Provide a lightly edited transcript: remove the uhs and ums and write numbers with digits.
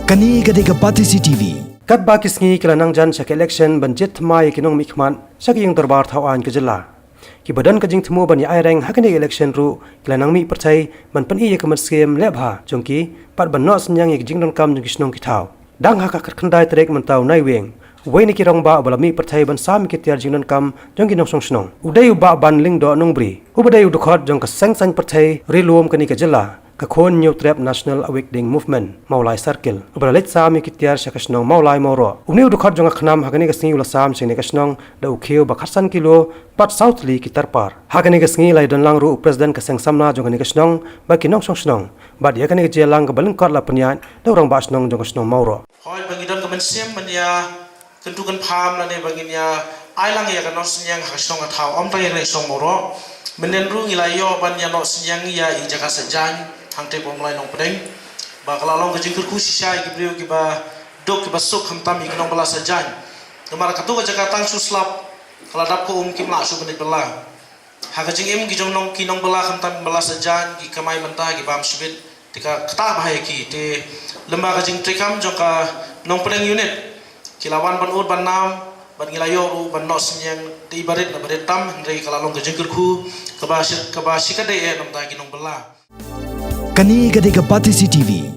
Kani gade Pati CCTV. Kat ba kisngi kilanang jan sak election banjit mai kinong mikman sak yung darbar thawan ke jela. Ki badan ka jing thmu ban ya reng hakani election ru kilanang mi percai man pan iya kamat skem lebha jongki pat ban no senyang ik jing don kam jong kisnong ki thau. Dang ha ka khandai trek man tau nai weng. Wei ni ki rong ba bala mi percai ban sam ki tiar jing don kam jong ki nong song snong. Udai ba ban ling do nong bri. Ubadai u khot jong ka sang sang percai rilum kani ka jela. Kakon New Trap National Awakening Movement Maulai Circle Ubralet Sami Kitiar Shakashnong Maulai Moro Uniu Dukhot Jonga Khnam Hagani Gasni Ula Sam Sine Kashnong Da Ukheu Bakharsan Kilo Pat Southly Kitarpar Hagani Gasni Lai Don Langru President Kaseng Samna Jongani Kashnong Bakinong Songshnong Bad Yakani Jelang Gabalin Kor La Penyan Da Urang Bashnong Jongashnong Mauro Hoi bangidon kamen siam mania kentukan paham lane banginya ailang ya kan yang hasong atau om tayang resong moro menenru ngilayo ban ya no siang ya i jaga sejan hangte pomlai nong pedeng ba kalalong ke jingkur ku sisai ki brio ki ba dok ki ba sok hamtam i nong bala sejan kemar katu ke jaga tang suslap kaladap ko ki mla su benik bala ha ke jing em ki jong nong ki nong bala hamtam bala sejan ki kamai mentah ki bam subit tika kata bahaya ki te lembaga jing trekam jong ka nong pedeng unit kilawan ban ud ban nam ban ngilayo ru ban no sinyang ti barit na barit tam ndrei kalalong ke jingkur ku ka ba sikade e nam ta ki nong bala Kani gade Pati CCTV.